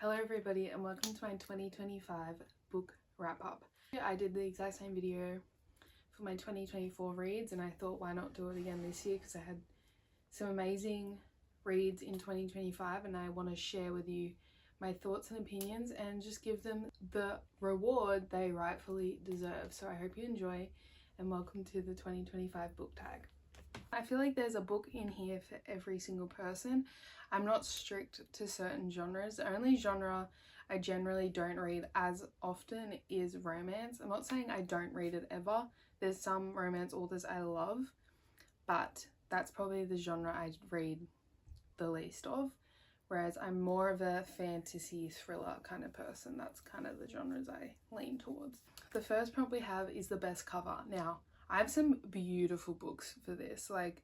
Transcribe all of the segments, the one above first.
Hello everybody and welcome to my 2025 book wrap up. I did the exact same video for my 2024 reads and I thought why not do it again this year because I had some amazing reads in 2025 and I want to share with you my thoughts and opinions and just give them the reward they rightfully deserve. So I hope you enjoy and welcome to the 2025 book tag. I feel like there's a book in here for every single person. I'm not strict to certain genres. The only genre I generally don't read as often is romance. I'm not saying I don't read it ever. There's some romance authors I love, but that's probably the genre I read the least of. Whereas I'm more of a fantasy thriller kind of person. That's kind of the genres I lean towards. The first prompt we have is the best cover. Now, I have some beautiful books for this. Like,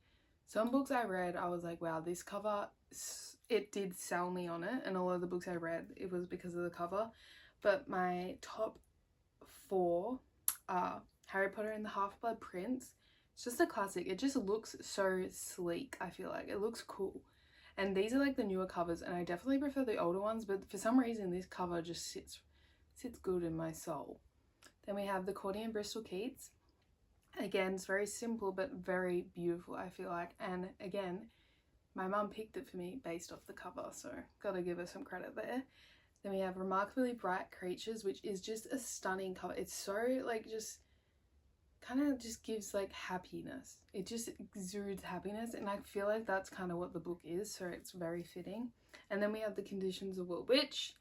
some books I read, I was like, wow, this cover, it did sell me on it. And a lot of the books I read, it was because of the cover. But my top 4 are Harry Potter and the Half-Blood Prince. It's just a classic. It just looks so sleek, I feel like. It looks cool. And these are like the newer covers, and I definitely prefer the older ones, but for some reason this cover just sits good in my soul. Then we have The Courtier and Bristol Keats. Again, it's very simple but very beautiful, I feel like. And again, my mum picked it for me based off the cover, so gotta give her some credit there. Then we have Remarkably Bright Creatures, which is just a stunning cover. It's so like just kind of just gives like happiness. It just exudes happiness, and I feel like that's kind of what the book is, so it's very fitting. And then we have The Conditions of Will, which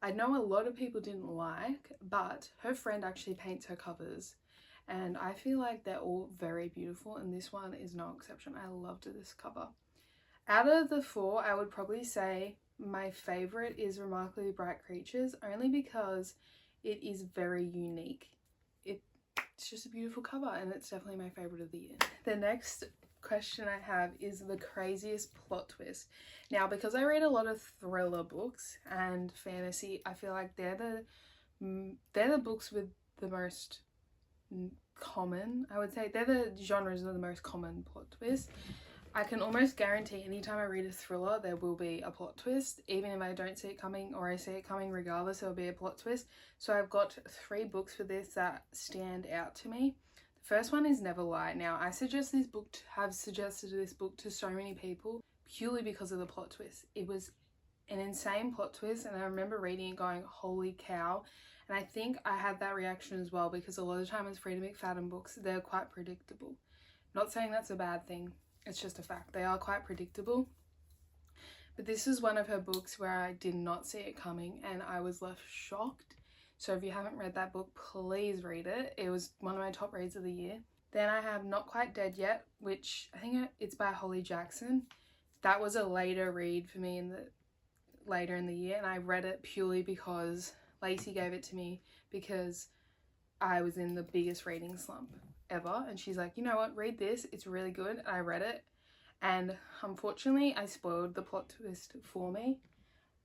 I know a lot of people didn't like, but her friend actually paints her covers. And I feel like they're all very beautiful, and this one is no exception. I loved this cover. Out of the 4, I would probably say my favourite is Remarkably Bright Creatures, only because it is very unique. It's just a beautiful cover, and it's definitely my favourite of the year. The next question I have is the craziest plot twist. Now, because I read a lot of thriller books and fantasy, I feel like they're the books with the most common, I would say they're the genres of the most common plot twist. I can almost guarantee anytime I read a thriller there will be a plot twist, even if I don't see it coming, or I see it coming regardless, there will be a plot twist. So I've got 3 books for this that stand out to me. The first one is Never Lie. Now, I have suggested this book to so many people purely because of the plot twist. It was an insane plot twist, and I remember reading it going, holy cow. And I think I had that reaction as well because a lot of the time with Freida McFadden books, they're quite predictable. Not saying that's a bad thing, it's just a fact. They are quite predictable. But this is one of her books where I did not see it coming and I was left shocked. So if you haven't read that book, please read it. It was one of my top reads of the year. Then I have Not Quite Dead Yet, which I think it's by Holly Jackson. That was a later read for me later in the year, and I read it purely because Lacey gave it to me because I was in the biggest reading slump ever, and she's like, you know what, read this, it's really good. And I read it, and unfortunately I spoiled the plot twist for me,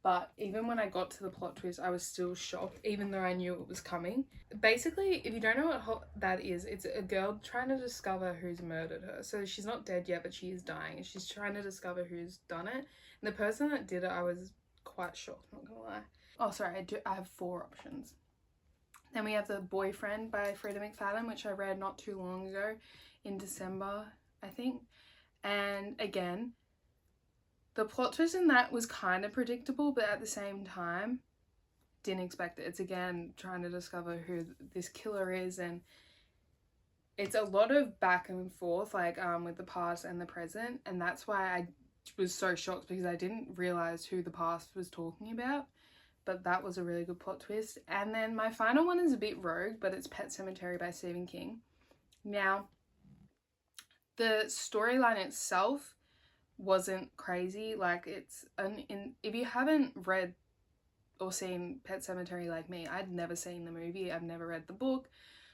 but even when I got to the plot twist I was still shocked even though I knew it was coming. Basically, if you don't know what that is, it's a girl trying to discover who's murdered her. So she's not dead yet, but she is dying, and she's trying to discover who's done it, and the person that did it, I was quite shocked, not gonna lie. Oh, sorry, I have 4 options. Then we have The Boyfriend by Freida McFadden, which I read not too long ago in December, I think. And again, the plot twist in that was kind of predictable, but at the same time, didn't expect it. It's again trying to discover who this killer is, and it's a lot of back and forth, like with the past and the present, and that's why I was so shocked because I didn't realize who the past was talking about. But that was a really good plot twist. And then my final one is a bit rogue, but it's Pet Sematary by Stephen King. Now, the storyline itself wasn't crazy. Like, if you haven't read or seen Pet Sematary like me, I'd never seen the movie, I've never read the book,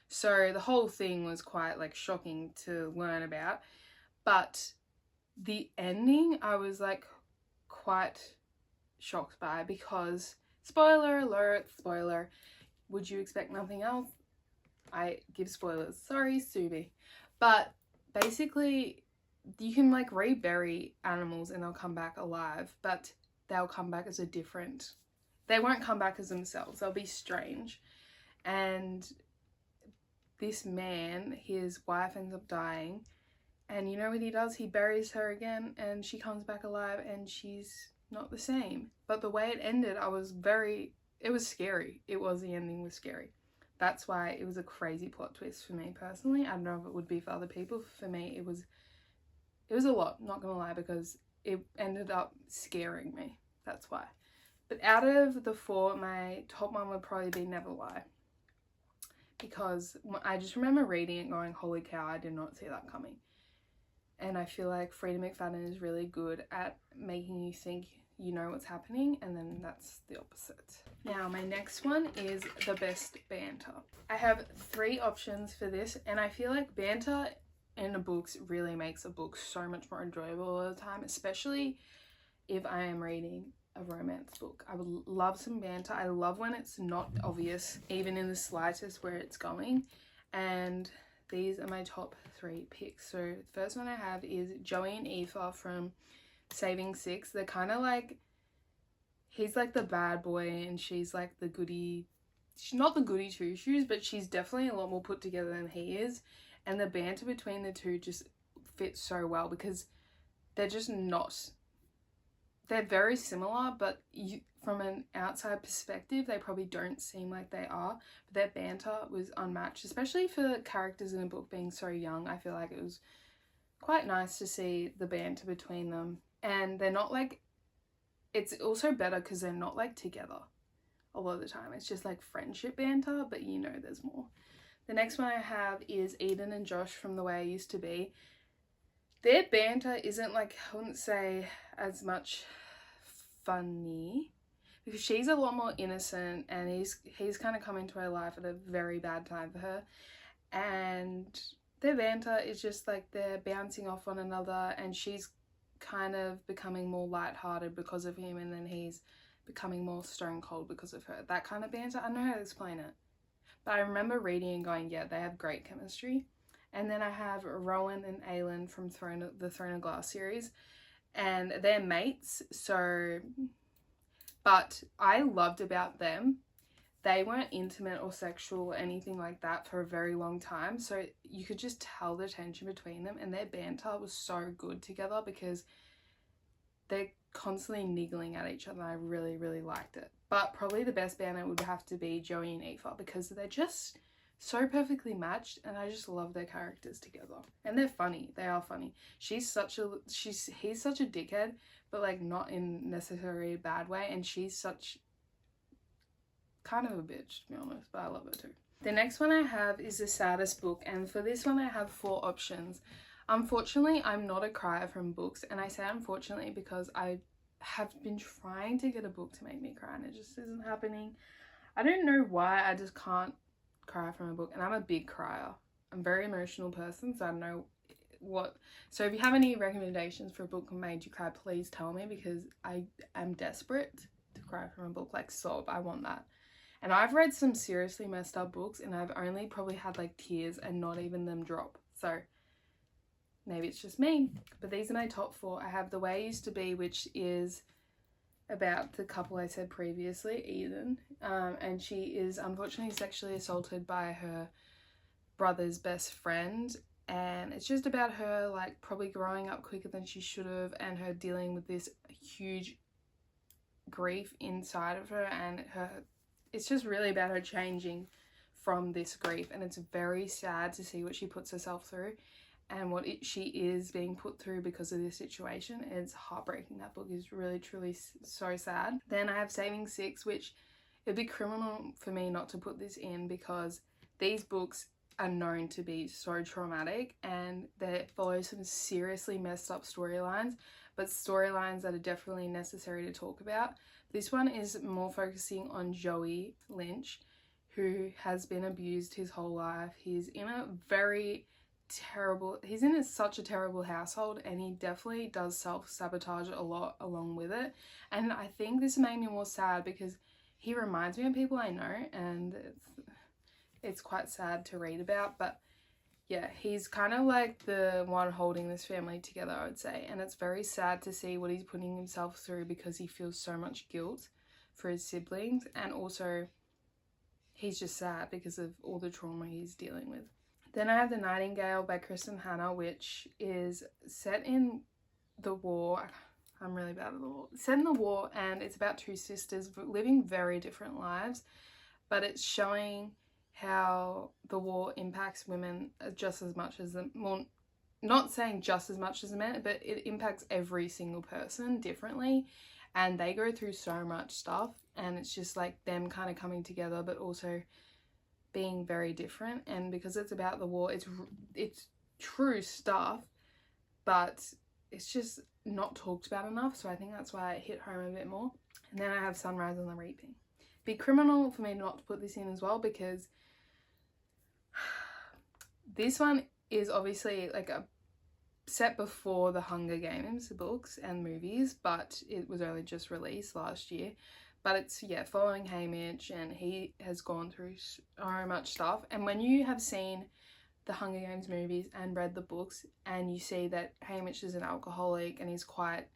so the whole thing was quite like shocking to learn about. But the ending I was like quite shocked by, because spoiler alert, spoiler, would you expect nothing else? I give spoilers, sorry, sue me. But basically you can like rebury animals and they'll come back alive, but they'll come back as a different they won't come back as themselves. They'll be strange. And this man, his wife ends up dying, and you know what he does? He buries her again, and she comes back alive, and she's not the same. But the way it ended, it was scary. The ending was scary. That's why it was a crazy plot twist for me personally. I don't know if it would be for other people. For me, it was a lot, not gonna lie, because it ended up scaring me. That's why. But out of the 4, my top one would probably be Never Lie. Because I just remember reading it going, holy cow, I did not see that coming. And I feel like Freida McFadden is really good at making you think you know what's happening, and then that's the opposite. Now, my next one is the best banter. I have 3 options for this, and I feel like banter in the books really makes a book so much more enjoyable all the time, especially if I am reading a romance book. I would love some banter. I love when it's not obvious, even in the slightest, where it's going. And these are my top 3 picks. So the first one I have is Joey and Aoife from Saving Six. They're kind of like, he's like the bad boy and she's like the goody. She's not the goody two shoes, but she's definitely a lot more put together than he is. And the banter between the two just fits so well because they're just not, they're very similar, but from an outside perspective, they probably don't seem like they are. But their banter was unmatched, especially for characters in a book being so young. I feel like it was quite nice to see the banter between them. And they're not like, it's also better because they're not like together a lot of the time. It's just like friendship banter, but you know there's more. The next one I have is Eden and Josh from The Way I Used to Be. Their banter isn't like, I wouldn't say as much funny, because she's a lot more innocent and he's kind of come into her life at a very bad time for her. And their banter is just like they're bouncing off one another, and she's kind of becoming more lighthearted because of him, and then he's becoming more stone cold because of her. That kind of banter, I don't know how to explain it. But I remember reading and going, yeah, they have great chemistry. And then I have Rowan and Aelin from the Throne of Glass series. And they're mates, so... But I loved about them, they weren't intimate or sexual or anything like that for a very long time. So you could just tell the tension between them, and their banter was so good together because they're constantly niggling at each other. I really, really liked it. But probably the best banter would have to be Joey and Aoife because they're just so perfectly matched, and I just love their characters together. And they're funny. They are funny. He's such a dickhead, but like not in necessarily a bad way, and she's such kind of a bitch, to be honest, but I love her too. The next one I have is The Saddest Book, and for this one I have 4 options. Unfortunately, I'm not a crier from books, and I say unfortunately because I have been trying to get a book to make me cry and it just isn't happening. I don't know why, I just can't cry from a book, and I'm a big crier. I'm a very emotional person, so I don't know what. So if you have any recommendations for a book that made you cry, please tell me, because I am desperate to cry from a book, like sob. I want that. And I've read some seriously messed up books and I've only probably had like tears and not even them drop. So maybe it's just me. But these are my top 4. I have The Way I Used to Be, which is about the couple I said previously, Eden. And she is unfortunately sexually assaulted by her brother's best friend. And it's just about her like probably growing up quicker than she should have, and her dealing with this huge grief inside of her, and it's just really about her changing from this grief. And it's very sad to see what she puts herself through and what she is being put through because of this situation. It's heartbreaking. That book is really truly so sad. Then I have Saving Six, which it'd be criminal for me not to put this in because these books are known to be so traumatic, and they follow some seriously messed up storylines, but storylines that are definitely necessary to talk about. This one is more focusing on Joey Lynch, who has been abused his whole life. He's in such a terrible household, and he definitely does self-sabotage a lot along with it. And I think this made me more sad because he reminds me of people I know, and it's quite sad to read about. But yeah, he's kind of like the one holding this family together, I would say. And it's very sad to see what he's putting himself through because he feels so much guilt for his siblings, and also he's just sad because of all the trauma he's dealing with. Then I have The Nightingale by Kristen Hanna, which is set in the war. I'm really bad at the war. It's set in the war, and it's about two sisters living very different lives, but it's showing how the war impacts women just as much as the, well, not saying just as much as the men, but it impacts every single person differently, and they go through so much stuff, and it's just like them kind of coming together, but also being very different. And because it's about the war, it's true stuff, but it's just not talked about enough, so I think that's why it hit home a bit more. And then I have Sunrise on the Reaping. Be criminal for me not to put this in as well, because this one is obviously like a set before the Hunger Games books and movies, but it was only just released last year. But it's, yeah, following Haymitch, and he has gone through so much stuff. And when you have seen the Hunger Games movies and read the books, and you see that Haymitch is an alcoholic and he's quite,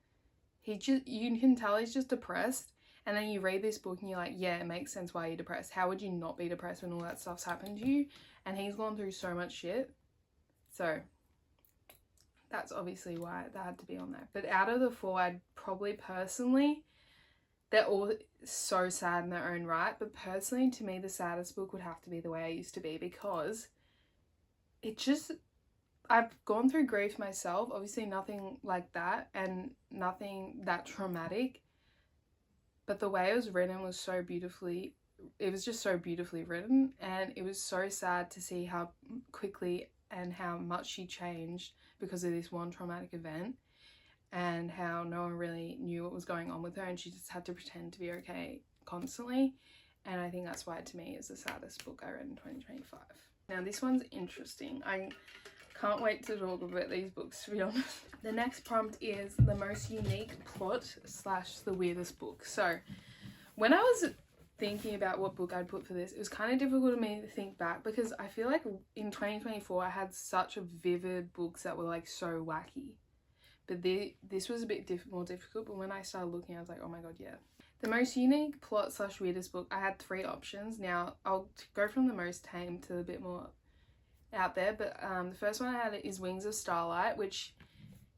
you can tell he's just depressed. And then you read this book and you're like, yeah, it makes sense why you're depressed. How would you not be depressed when all that stuff's happened to you? And he's gone through so much shit. So that's obviously why that had to be on there. But out of the four, I'd probably personally, they're all so sad in their own right, but personally to me the saddest book would have to be The Way I Used to Be, because it just, I've gone through grief myself, obviously nothing like that and nothing that traumatic, but the way it was written was so beautifully, it was just so beautifully written, and it was so sad to see how quickly and how much she changed because of this one traumatic event, and how no one really knew what was going on with her, and she just had to pretend to be okay constantly. And I think that's why, to me, is the saddest book I read in 2025. Now this one's interesting. I can't wait to talk about these books, to be honest. The next prompt is the most unique plot / the weirdest book. So when I was thinking about what book I'd put for this, it was kind of difficult for me to think back, because I feel like in 2024 I had such a vivid books that were like so wacky. But this was a bit more difficult, but when I started looking, I was like, oh my god, yeah. The most unique plot / weirdest book, I had 3 options. Now, I'll go from the most tame to a bit more out there, but the first one I had is Wings of Starlight, which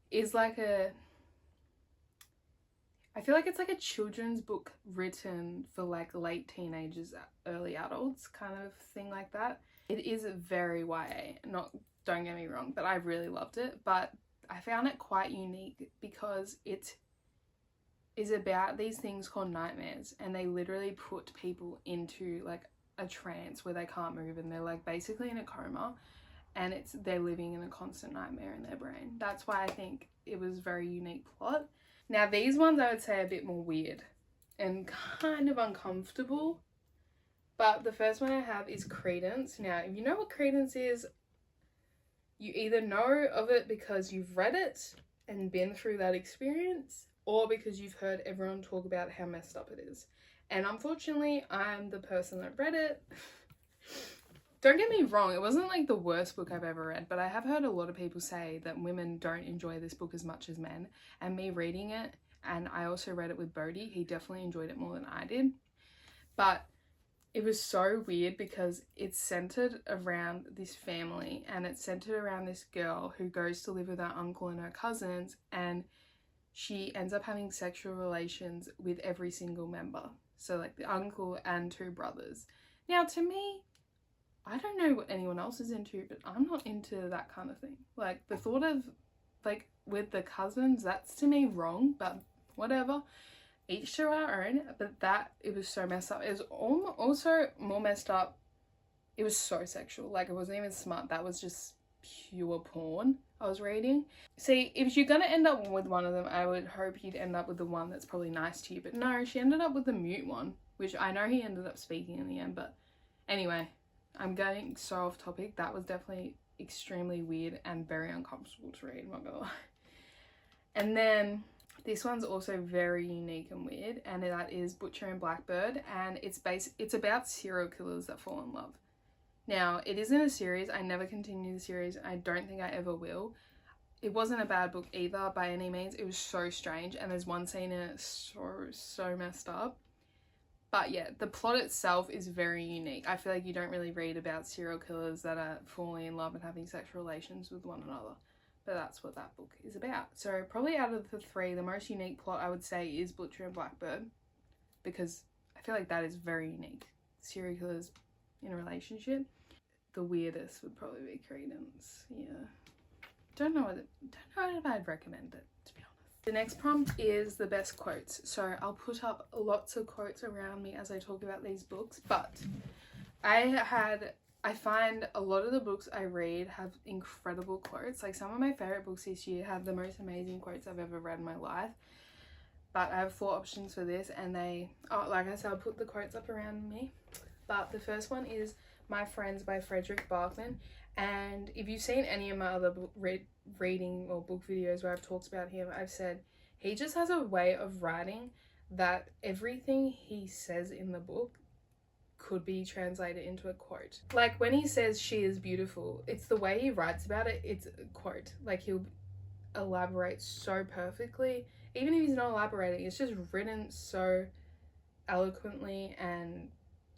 is like I feel like it's like a children's book written for like late teenagers, early adults kind of thing like that. It is very YA, don't get me wrong, but I really loved it. But I found it quite unique because it is about these things called nightmares, and they literally put people into like a trance where they can't move, and they're like basically in a coma, and they're living in a constant nightmare in their brain. That's why I think it was a very unique plot. Now these ones I would say are a bit more weird and kind of uncomfortable, but the first one I have is Credence. Now if you know what Credence is, you either know of it because you've read it and been through that experience, or because you've heard everyone talk about how messed up it is. And unfortunately, I'm the person that read it. Don't get me wrong, it wasn't like the worst book I've ever read, but I have heard a lot of people say that women don't enjoy this book as much as men. And me reading it, and I also read it with Bodhi, he definitely enjoyed it more than I did. But it was so weird because it's centered around this family, and it's centered around this girl who goes to live with her uncle and her cousins, and she ends up having sexual relations with every single member. So like the uncle and 2 brothers. Now to me, I don't know what anyone else is into, but I'm not into that kind of thing. Like the thought of like with the cousins, that's to me wrong, but whatever. Each to our own. But it was so messed up. It was also more messed up. It was so sexual. Like it wasn't even smart. That was just pure porn I was reading. See, if you're gonna end up with one of them, I would hope you'd end up with the one that's probably nice to you. But no, she ended up with the mute one, which I know he ended up speaking in the end. But anyway, I'm getting so off topic. That was definitely extremely weird and very uncomfortable to read, I'm not gonna lie. And then this one's also very unique and weird, and that is Butcher and Blackbird, and it's about serial killers that fall in love. Now, it isn't a series. I never continued the series. I don't think I ever will. It wasn't a bad book either by any means. It was so strange, and there's one scene in it so messed up. But yeah, the plot itself is very unique. I feel like you don't really read about serial killers that are falling in love and having sexual relations with one another. But that's what that book is about. So probably out of the three, the most unique plot I would say is Butcher and Blackbird, because I feel like that is very unique. Serial killers in a relationship. The weirdest would probably be Credence. Yeah. Don't know if I'd recommend it, to be honest. The next prompt is the best quotes. So I'll put up lots of quotes around me as I talk about these books, but I find a lot of the books I read have incredible quotes. Like some of my favorite books this year have the most amazing quotes I've ever read in my life. But I have 4 options for this, and like I said, I'll put the quotes up around me. But the first one is My Friends by Frederick Backman. And if you've seen any of my other reading or book videos where I've talked about him, I've said he just has a way of writing that everything he says in the book could be translated into a quote. Like when he says she is beautiful, it's the way he writes about it, it's a quote. Like he'll elaborate so perfectly. Even if he's not elaborating, it's just written so eloquently, and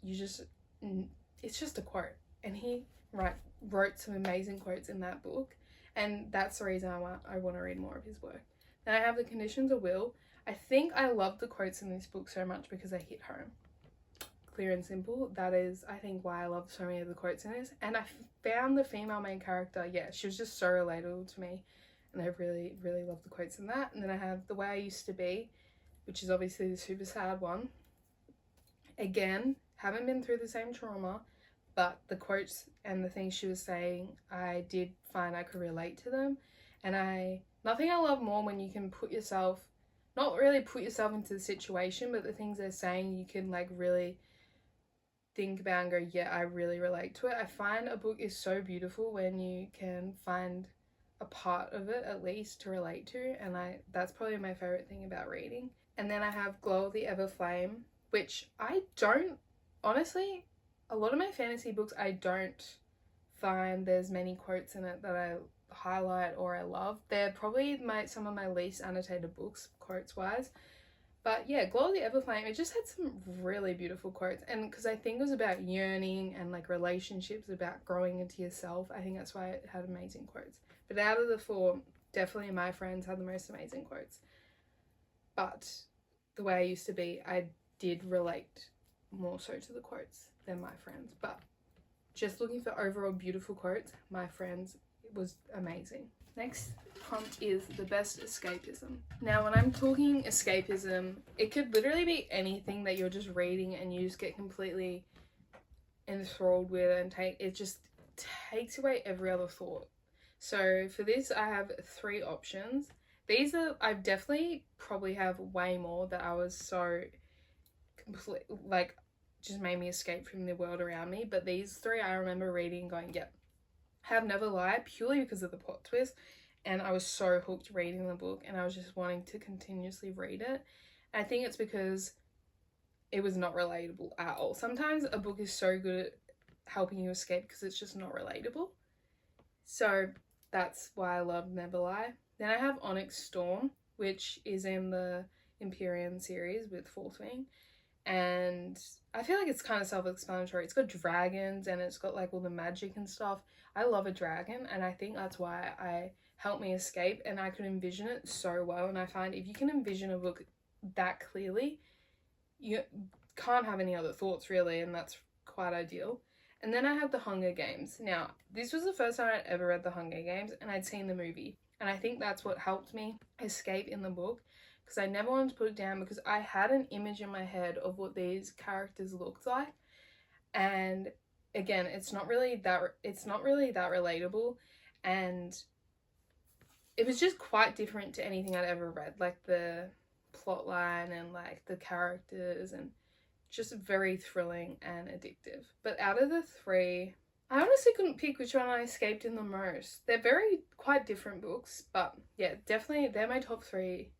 it's just a quote. And he wrote some amazing quotes in that book, and that's the reason I want to read more of his work. Then I have The Conditions of Will. I think I love the quotes in this book so much because they hit home. Clear and simple. That is, I think, why I love so many of the quotes in this. And I found the female main character, yeah, she was just so relatable to me, and I really, really love the quotes in that. And then I have The Way I Used to Be, which is obviously the super sad one. Again, haven't been through the same trauma, but the quotes and the things she was saying, I did find I could relate to them. And nothing I love more when you can not really put yourself into the situation, but the things they're saying you can like really think about and go, yeah, I really relate to it. I find a book is so beautiful when you can find a part of it at least to relate to, and that's probably my favorite thing about reading. And then I have Glow of the Everflame, which I don't, honestly, a lot of my fantasy books I don't find there's many quotes in it that I highlight or I love. They're probably some of my least annotated books quotes wise. But yeah, Glow of the Everflame, it just had some really beautiful quotes. And because I think it was about yearning and like relationships, about growing into yourself. I think that's why it had amazing quotes. But out of the 4, definitely My Friends had the most amazing quotes. But The Way I Used to Be, I did relate more so to the quotes than My Friends. But just looking for overall beautiful quotes, My Friends was amazing. Next prompt is the best escapism. Now, when I'm talking escapism, it could literally be anything that you're just reading and you just get completely enthralled with, and it just takes away every other thought. So for this, I have 3 options. I definitely probably have way more that I was so just made me escape from the world around me. But these 3 I remember reading and going, yep. Have Never Lied, purely because of the plot twist, and I was so hooked reading the book, and I was just wanting to continuously read it. And I think it's because it was not relatable at all. Sometimes a book is so good at helping you escape because it's just not relatable. So that's why I love Never Lie. Then I have Onyx Storm, which is in the Empyrean series with 4th Wing. And I feel like it's kind of self-explanatory. It's got dragons and it's got like all the magic and stuff. I love a dragon, and I think that's why I helped me escape, and I could envision it so well. And I find if you can envision a book that clearly, you can't have any other thoughts really, and that's quite ideal. And then I have The Hunger Games. Now, this was the first time I'd ever read The Hunger Games, and I'd seen the movie, and I think that's what helped me escape in the book, because I never wanted to put it down, because I had an image in my head of what these characters looked like. And again, it's not really that relatable, and it was just quite different to anything I'd ever read, like the plot line and like the characters, and just very thrilling and addictive. But out of the 3, I honestly couldn't pick which one I escaped in the most. They're quite different books, but yeah, definitely they're my top 3.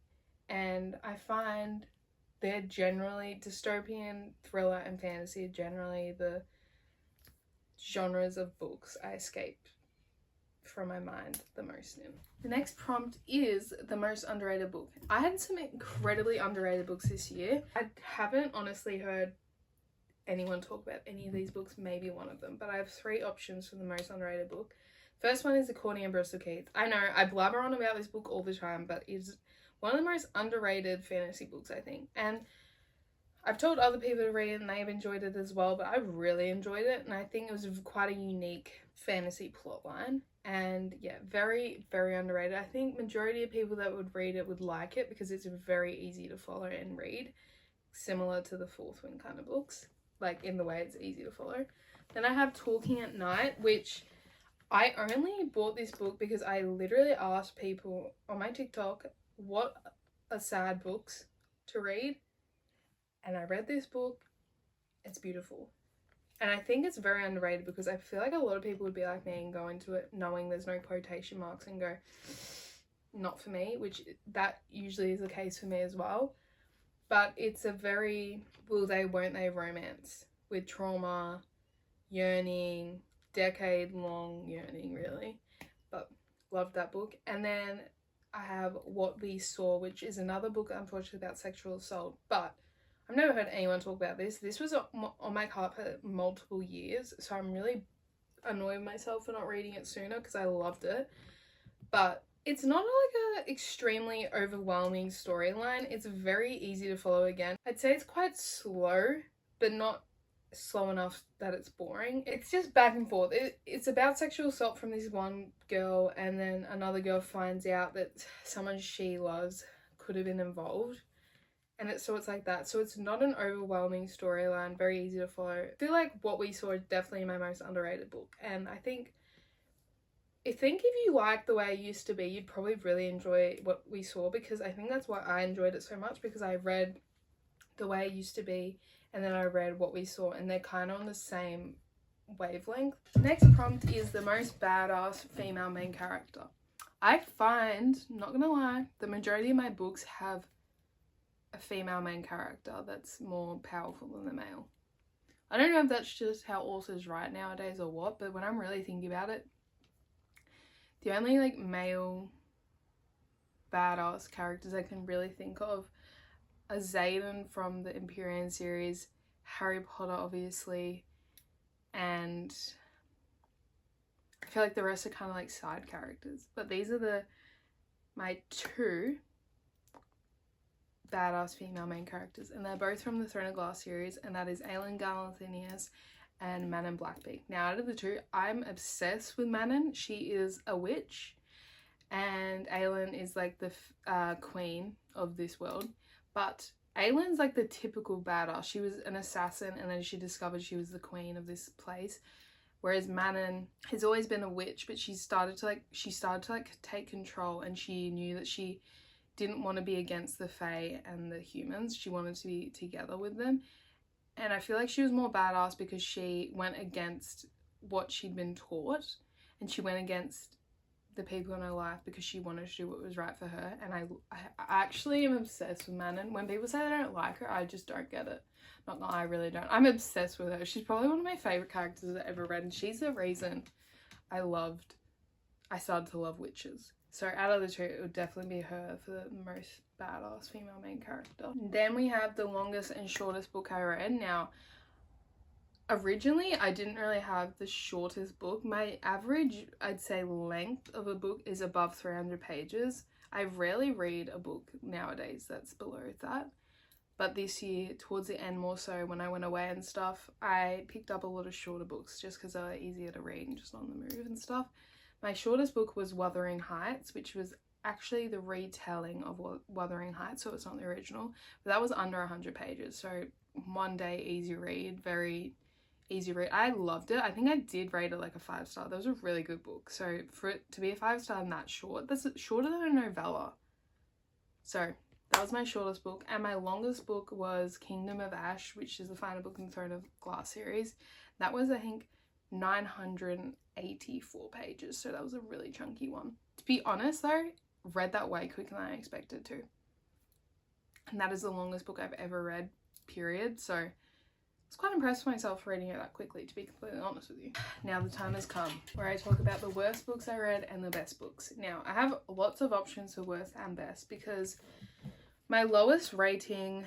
And I find they're generally dystopian, thriller, and fantasy, generally the genres of books I escape from my mind the most in. The next prompt is the most underrated book. I had some incredibly underrated books this year. I haven't honestly heard anyone talk about any of these books, maybe one of them. But I have 3 options for the most underrated book. First one is The Courtney and Bristol Keith. I know I blabber on about this book all the time, but it's one of the most underrated fantasy books, I think. And I've told other people to read it and they've enjoyed it as well, but I really enjoyed it, and I think it was quite a unique fantasy plotline. And yeah, very, very underrated. I think majority of people that would read it would like it because it's very easy to follow and read, similar to the Fourth Wing kind of books, like in the way it's easy to follow. Then I have Talking at Night, which I only bought this book because I literally asked people on my TikTok what are sad books to read, and I read this book. It's beautiful. And I think it's very underrated because I feel like a lot of people would be like me and go into it knowing there's no quotation marks and go, not for me, which that usually is the case for me as well. But it's a very will they, won't they romance with trauma, yearning, decade-long yearning, really. But loved that book. And then I have What We Saw, which is another book, unfortunately, about sexual assault. But I've never heard anyone talk about this. This was on my cart for multiple years, so I'm really annoyed with myself for not reading it sooner because I loved it. But it's not like a extremely overwhelming storyline. It's very easy to follow again. I'd say it's quite slow, but not slow enough that it's boring. It's just back and forth. It's about sexual assault from this one girl, and then another girl finds out that someone she loves could have been involved. And it's like that. So it's not an overwhelming storyline, very easy to follow. I feel like What We Saw is definitely my most underrated book. And I think if you like The Way I Used to Be, you'd probably really enjoy What We Saw, because I think that's why I enjoyed it so much, because I read The Way I Used to Be and then I read What We Saw, and they're kind of on the same wavelength. Next prompt is the most badass female main character. I find, not gonna lie, the majority of my books have a female main character that's more powerful than the male. I don't know if that's just how authors write nowadays or what, but when I'm really thinking about it, the only like male badass characters I can really think of are Xaden from the Empyrean series, Harry Potter obviously, and I feel like the rest are kind of like side characters. But these are my 2 badass female main characters, and they're both from the Throne of Glass series, and that is Aelin Galathynius and Manon Blackbeak. Now, out of the 2, I'm obsessed with Manon. She is a witch, and Aelin is like the queen of this world. But Aelin's like the typical badass. She was an assassin, and then she discovered she was the queen of this place. Whereas Manon has always been a witch, but she started to take control, and she knew that she didn't want to be against the Fae and the humans. She wanted to be together with them. And I feel like she was more badass because she went against what she'd been taught, and she went against the people in her life because she wanted to do what was right for her. And I actually am obsessed with Manon. When people say they don't like her, I just don't get it. Not gonna lie, I really don't. I'm obsessed with her. She's probably one of my favourite characters I've ever read, and she's the reason I started to love witches. So out of the 2, it would definitely be her for the most badass female main character. Then we have the longest and shortest book I read. Now, originally I didn't really have the shortest book. My average, I'd say, length of a book is above 300 pages. I rarely read a book nowadays that's below that. But this year, towards the end more so, when I went away and stuff, I picked up a lot of shorter books just because they were easier to read and just on the move and stuff. My shortest book was Wuthering Heights, which was actually the retelling of Wuthering Heights, so it's not the original. But that was under 100 pages, so one day easy read, very easy read. I loved it. I think I did rate it like a 5-star. That was a really good book. So for it to be a 5-star and that short, that's shorter than a novella. So that was my shortest book. And my longest book was Kingdom of Ash, which is the final book in the Throne of Glass series. That was, I think, 984 pages, so that was a really chunky one. To be honest though, read that way quicker than I expected to, and that is the longest book I've ever read, period. So I was quite impressed with myself for reading it that quickly, to be completely honest with you. Now the time has come where I talk about the worst books I read and the best books. Now I have lots of options for worst and best, because my lowest rating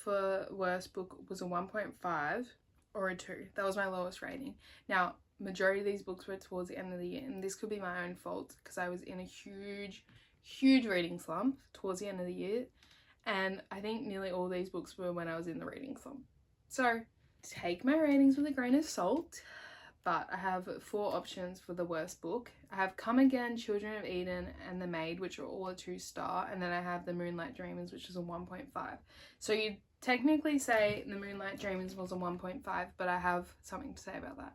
for worst book was a 1.5, or a 2. That was my lowest rating. Now, majority of these books were towards the end of the year, and this could be my own fault because I was in a huge reading slump towards the end of the year, and I think nearly all these books were when I was in the reading slump. So take my ratings with a grain of salt, but I have 4 options for the worst book. I have Come Again, Children of Eden, and The Maid, which are all a 2-star, and then I have The Moonlight Dreamers, which is a 1.5. So you technically say The Moonlight Dreamers was a 1.5, but I have something to say about that.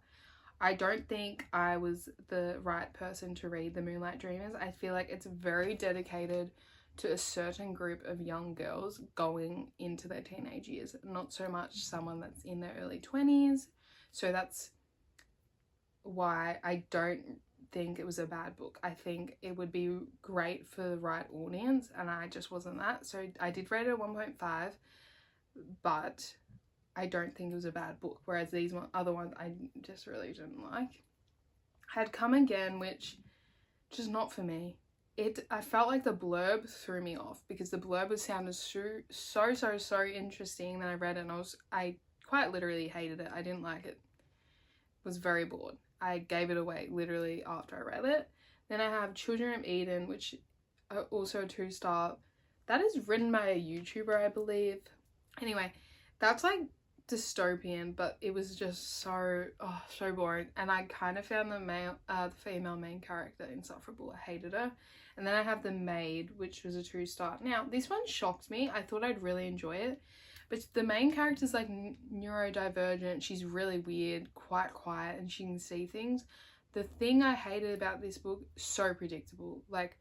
I don't think I was the right person to read The Moonlight Dreamers. I feel like it's very dedicated to a certain group of young girls going into their teenage years, not so much someone that's in their early 20s. So that's why I don't think it was a bad book. I think it would be great for the right audience, and I just wasn't that. So I did rate it a 1.5, but I don't think it was a bad book, whereas these other ones I just really didn't like. I had Come Again, which just not for me. I felt like the blurb threw me off because the blurb sounded so interesting. Then I read it and I quite literally hated it. I didn't like it. Was very bored. I gave it away literally after I read it. Then I have Children of Eden, which are also a 2-star. That is written by a YouTuber, I believe. Anyway, that's like dystopian, but it was just so boring, and I kind of found the female main character insufferable. I hated her. And then I have The Maid, which was a 2-star. Now this one shocked me. I thought I'd really enjoy it, but the main character's like neurodivergent. She's really weird, quite quiet, and she can see things. The thing I hated about this book, so predictable, like,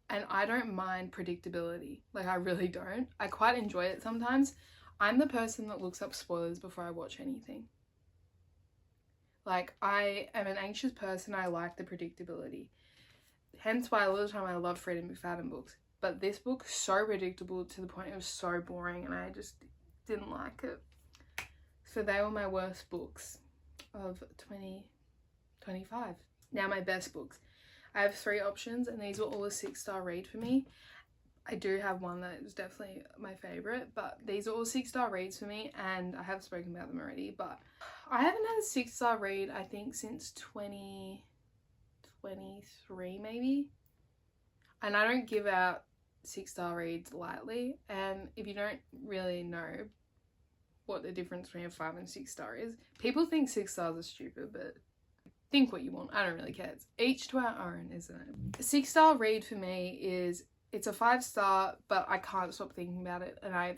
and I don't mind predictability, like I really don't. I quite enjoy it sometimes. I'm the person that looks up spoilers before I watch anything. Like, I am an anxious person. I like the predictability. Hence why a lot of the time I love Freida McFadden books. But this book, so predictable to the point it was so boring, and I just didn't like it. So they were my worst books of 2025. Now my best books. I have 3 options, and these were all a 6-star read for me. I do have one that is definitely my favourite, but these are all 6-star reads for me, and I have spoken about them already, but I haven't had a 6-star read, I think, since 2023 maybe. And I don't give out 6-star reads lightly, and if you don't really know what the difference between a 5 and 6-star is, people think 6 stars are stupid, but think what you want. I don't really care. It's each to our own, isn't it? A 6-star read for me is, it's a 5-star, but I can't stop thinking about it, and I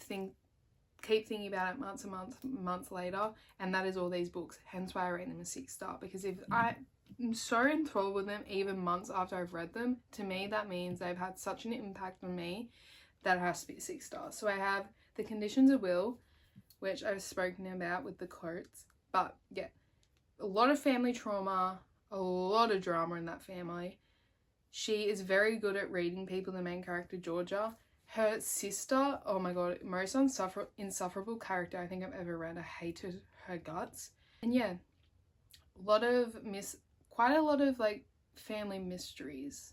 keep thinking about it months and months later, and that is all these books. Hence why I rate them a 6-star, because if I'm so enthralled with them even months after I've read them, to me that means they've had such an impact on me that it has to be a 6-star. So I have The Conditions of Will, which I've spoken about with the quotes, but yeah, a lot of family trauma, a lot of drama in that family. She is very good at reading people, the main character, Georgia. Her sister, oh my god, most insufferable character I think I've ever read. I hated her guts. And yeah, quite a lot of like family mysteries.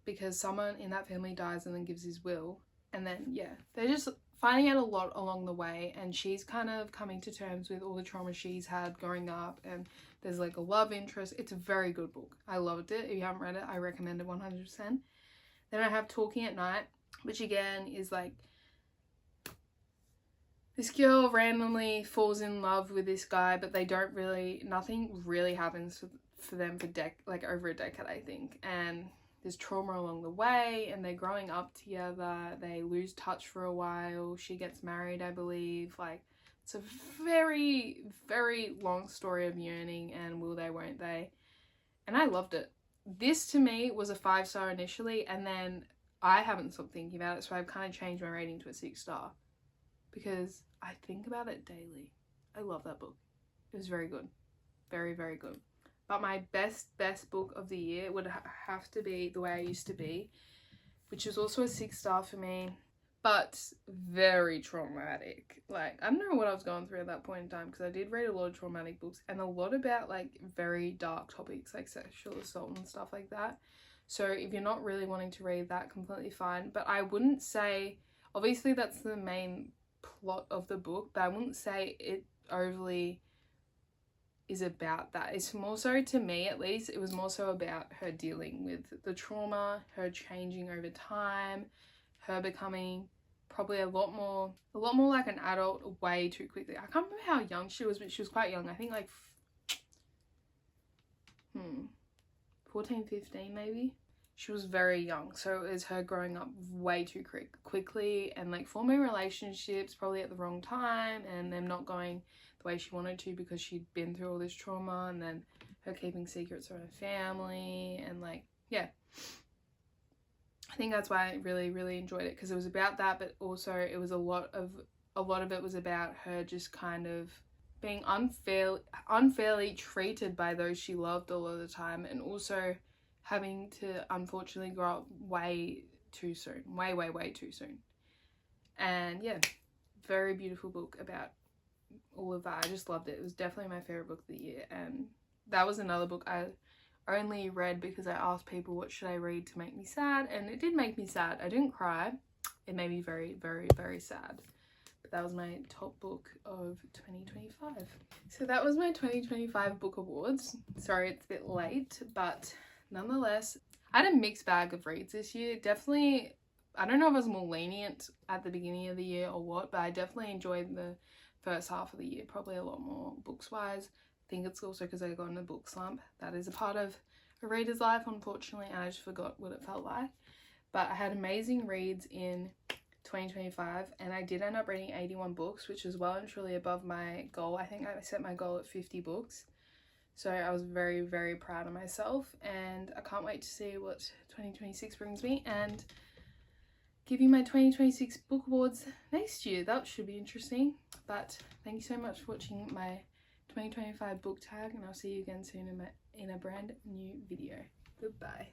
Because someone in that family dies and then gives his will. And then, yeah, they're just finding out a lot along the way, and she's kind of coming to terms with all the trauma she's had growing up, and there's like a love interest. It's a very good book. I loved it. If you haven't read it, I recommend it 100%. Then I have Talking at Night, which again is like, this girl randomly falls in love with this guy, but nothing really happens for them for over a decade, I think. And there's trauma along the way, and they're growing up together. They lose touch for a while. She gets married, I believe. Like, it's a very, very long story of yearning and will they, won't they. And I loved it. This to me was a 5-star initially, and then I haven't stopped thinking about it, so I've kind of changed my rating to a 6-star because I think about it daily. I love that book. It was very good. Very, very good. But my best book of the year would have to be The Way I Used to Be, which is also a 6-star for me, but very traumatic. Like, I don't know what I was going through at that point in time, because I did read a lot of traumatic books and a lot about like very dark topics like sexual assault and stuff like that. So if you're not really wanting to read that, completely fine. But I wouldn't say, obviously that's the main plot of the book, but I wouldn't say overly is about that. It's more so, to me at least, it was more so about her dealing with the trauma, her changing over time, her becoming probably a lot more like an adult way too quickly. I can't remember how young she was, but she was quite young. I think like 14, 15 maybe. She was very young, so it was her growing up way too quickly and like forming relationships probably at the wrong time, and them not going the way she wanted to because she'd been through all this trauma, and then her keeping secrets from her family, and like, yeah. I think that's why I really, really enjoyed it, because it was about that, but also it was a lot of it was about her just kind of being unfairly treated by those she loved all of the time, and also having to unfortunately grow up way too soon, way too soon. And yeah, very beautiful book about all of that. I just loved it. It was definitely my favorite book of the year, and that was another book I only read because I asked people what should I read to make me sad, and it did make me sad. I didn't cry. It made me very, very, very sad. But that was my top book of 2025. So that was my 2025 book awards. Sorry it's a bit late, but nonetheless, I had a mixed bag of reads this year. Definitely, I don't know if I was more lenient at the beginning of the year or what, but I definitely enjoyed the first half of the year probably a lot more books wise. I think it's also because I got in a book slump. That is a part of a reader's life, unfortunately, and I just forgot what it felt like. But I had amazing reads in 2025, and I did end up reading 81 books, which is well and truly above my goal. I think I set my goal at 50 books. So I was very, very proud of myself, and I can't wait to see what 2026 brings me and give you my 2026 book awards next year. That should be interesting. But thank you so much for watching my 2025 book tag, and I'll see you again soon in a brand new video. Goodbye.